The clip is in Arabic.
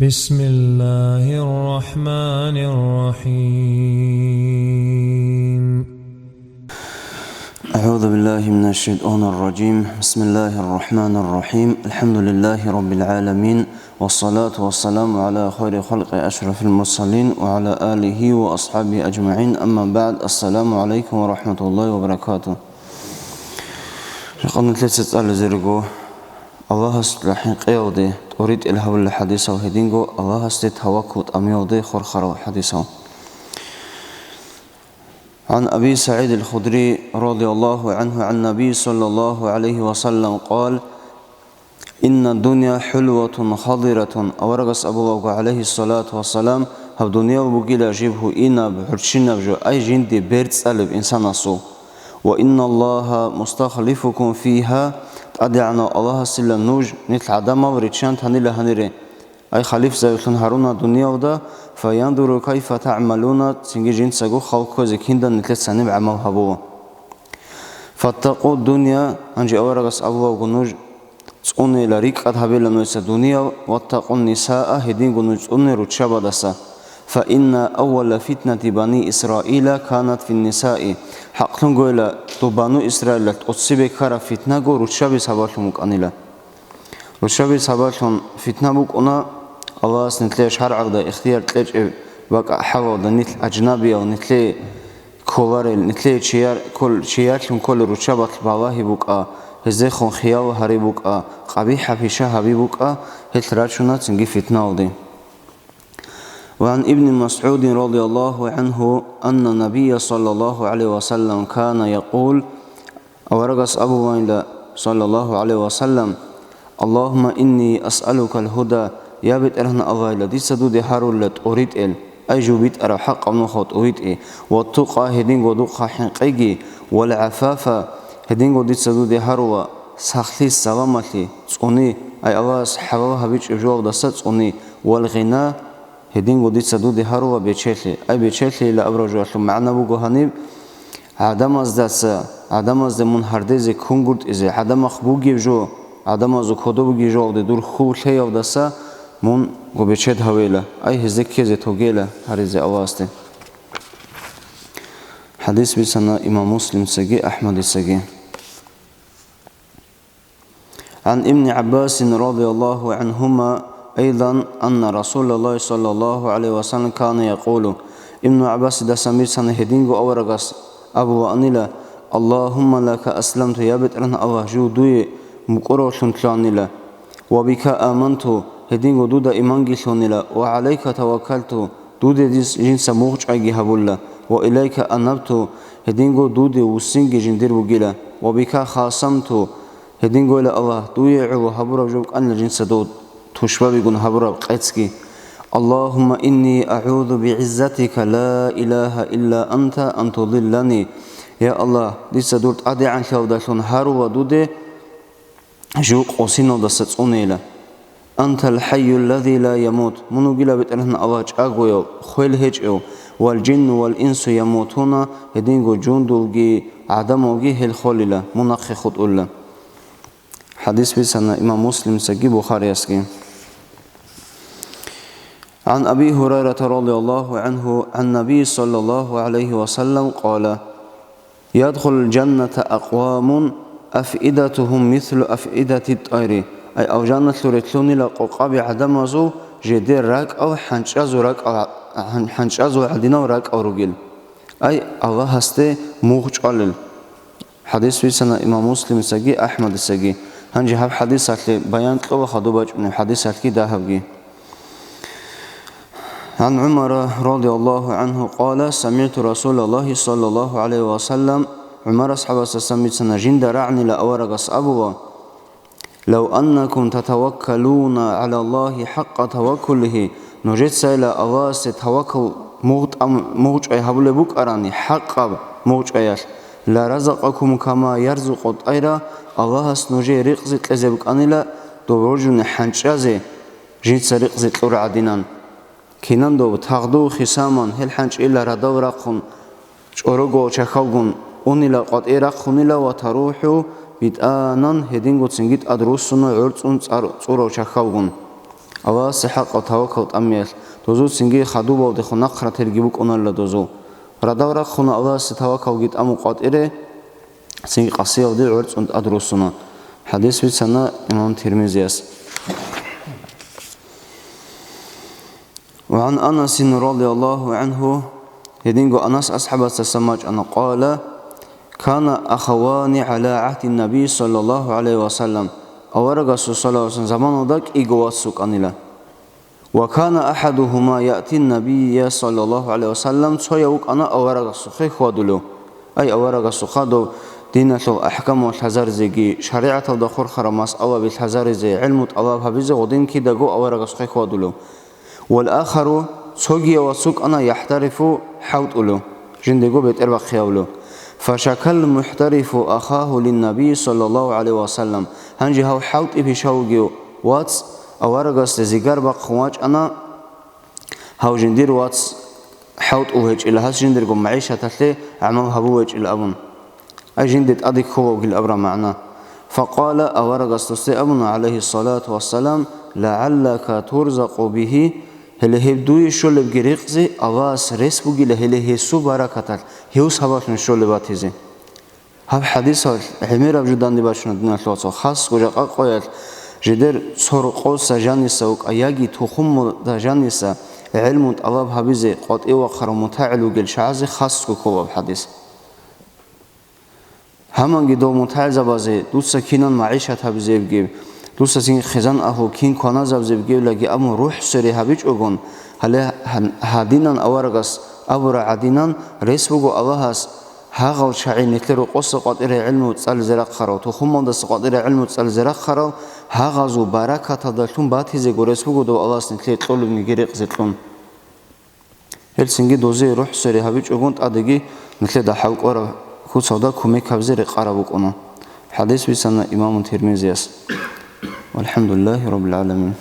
بسم الله الرحمن الرحيم. أعوذ بالله من الشيطان الرجيم. بسم الله الرحمن الرحيم. الحمد لله رب العالمين، والصلاة والسلام على خير خلق أشرف المرسلين وعلى آله وأصحابه أجمعين. أما بعد، السلام عليكم ورحمة الله وبركاته. قلنا ثلاثة أسئلة زرقو الله استلحين قيودي أريد إلهو الحديث وهدينغو الله استتوكت أميودي خرخرو حديثه. عن أبي سعيد الخدري رضي الله عنه عن النبي صلى الله عليه وسلم قال: إن الدنيا حلوة خضرة. أورغس أبو عليه الصلاة والسلام هب دنيا وبقيل جيبه إنا بحرشنا بجو أي جندي بيرت سألب إنسان أصو، وإن الله مستخلفكم فيها. أدعنا الله سلا نوج نتل عدم وريتشان تهنيلا هنيري أي خليف زيتون هارونا دنيا ودا فينظر كيف تعملون. تنجي جنس سجو خلقو زكيندا نتل سنب عمل هبو. فاتقوا الدنيا أنجي أورغس أبو ونوج توني لريك أذهبيلا نويس الدنيا، واتقوا النساء هدين ونوج توني رتشابا دسا. فإن أول فتنة بني إسرائيل كانت في النساء. حقن قولا بنو إسرائيل تصيبك كرا فتنة قو رتشابي سبالهم مكانيلا. رتشابي سبالهم فتنة بكونا الله سنتلي شرع عقد اختيار تلج بقى حوا نتل أجنبي أو نتل كولارل نتل شيار كل شيارهم كل رتشابات بالله بقى هزخون خيال هري بقى قبيحة في شهبي بقى هتراشنا تنجي فتنة ودي. وعن ابن مسعود رضي الله عنه أن النبي صلى الله عليه وسلم كان يقول: أورغس أبو وائل صلى الله عليه وسلم: اللهم إني أسألك الهدى. يا بيت أرهنا أغايل دي سدود هارولت أريد أي جو بيت أرى حق أمنخوت أريد والتقى هدين ودقى حنقيجي، والعفاف هدين ودي سدود هاروا سخلي سلامتي توني أي الله سحبها بيج جواب دست توني، والغنى هدين ودي سدود هاروا بيتشلي أي بيتشلي لا أبرجوا معنا بوجهانيب عدم أزدس عدم أزد من هردز كونغورد إذا عدم أخبوجي جو عدم أزو كودوجي جو دور خول هي ودسا من قبيشة هويلا أي هزك كذا توجيلا هرزة أواسته. حديث بسنا إمام مسلم سجى أحمد سجى. عن ابن عباس رضي الله عنهما أيضا أن رسول الله صلى الله عليه وسلم كان يقول: ابن عباس ده سمير سنة هدينغو أورغس أبو أنيلا: اللهم لك أسلمت. يا بيت أنا الله جودي مقرر شنتلانيلا، وبك آمنت هدينغو دودا إيمانجي شونيلا، وعليك توكلت دودي جنس موج أجي هبولا، وإليك أنبت هدينغو دودي وسنجي جندير بجيلا، وبك خاصمت هدينغو إلى الله دويعو هبورا جوك أن جنس دود تشبابي قن هبورا قيتسكي. اللهم إني أعوذ بعزتك لا إله إلا أنت أن تضلني. يا الله ديس دورت أدي عن شوداشون هارو ودودي جوك أوسينو دست أونيلا. أنت الحي الذي لا يموت. منو قيلا بترهن الله أقويو خويل هجئو، والجن والإنس يموتون هدينغو جوندوغي عدموغي هالخوليلا منخي خط أولا. حديث بسنا إمام مسلم سجي بخاري يسكي. عن أبي هريرة رضي الله عنه عن النبي صلى الله عليه وسلم قال: يدخل الجنة أقوام أفئدتهم مثل أفئدة الطير. أي أو جنة لرتلوني لقوقابي عدمزو جدير راك أو حنشازو راك أو حنشازو عدنا راك أو رجل. أي الله هستي موج قلل. حديث في سنة إمام مسلم سجي أحمد سجي. هنجي هب حديث اللي بيان كلا خدوبج من الحديث اللي دهبجي. عن عمر رضي الله عنه قال: سمعت رسول الله صلى الله عليه وسلم. عمر أصحاب سميت سنة جند رعني لأورغس أبوا: لو أنكم تتوكلون على الله حق توكله. نجد سيلا الله ستوكل موج أي هبل بوك أراني حق موج أيش لا رزقكم كما يرزق الطير. الله سنجي رقزت لزبك أنيلا دوجون حنشازي جيت سرقزت لرعدينان كينان دو تغدو خسامان هل حنش إلا ردو رقون شورغو شخوغون أنيلا قد إرقونيلا وتروحو بيتآنان هدينغو تسنجيت أدروسونو عرصون صورو شخوغون. ава сихақа таваккал аммел дозу синги хадубал де хунақра тергибук оналла дозу радавра хуна ава си таваккал гит аму қатире синги қасияв де урц und адрусуна حديث في سنة إمام ترمذي. وعن أنس رضي الله عنه يدينغو أنس أصحاب السماج أن قال كان أخوان على عهد النبي صلى الله عليه وسلم أورغ صلى الله عليه وسلم زمان ذاك إيغواتسوك أنيلا وكان أحدهما يأتي النبي صلى الله عليه وسلم تسويوك أنا أورغ سخي خوادلو أي أورغ سخادو دينة الأحكام والحزار زيجي شريعة الدخول خرماس أو بالحزار زي علم الله بهذا ودين كده جو أورغ سخي خوادلو والآخر سوجي وسوق أنا يحترف حوت له جندقو بيتربخ خياولو فشكل المحترف أخاه للنبي صلى الله عليه وسلم هنجي هاو حوت إبي شوجيو واتس أورغس زيجار بقواج أنا هاو جندير واتس حوت أوهج إلى هاس جندر قم معيشة تلي عمل هبوج إلى أبن أي جندت أديك هو قل أبرا معنا فقال أورغس تستي أبن عليه الصلاة والسلام لعلك ترزق به هل هبدوي شول بجريقزي أواس رسبوجي لهله سو بركة هيوس هواش نشول باتيزي هذا حديث حمير أبجدان دباشنا دنا ثلاثة خاص وجاء قويل جدر صور قوس جانيسا وأياجي تخم جانيسا علم الله بهذه قد إيوخر متعلو جل شعزي خاص كوكو بحديث همان جدو متعزب بازي دوسا كينان معيشة هبزي بجيب دوسا سين خزان أهو كين كناز هبزي بجيب لقي أمو روح سري هبيج أقول هلا هادينان أورغس أبورا عدينان رسبوجو اللهس هاغل شعين نتلرو قصة قدر علم وتسأل زرق خرو تخمم دس قدر علم وتسأل زرق خرو هاغزو بركة تدلون باتيزي قرسبوجو دو الله سنتلي طلب نجريق زتلون هل سنجي دوزي روح سري هبيج أقول أدقي نتلي ده حوق ورا خود صدا كميك هبزي رقاربوك أنا حديث بسنة إمام ترمذي والحمد لله رب العالمين.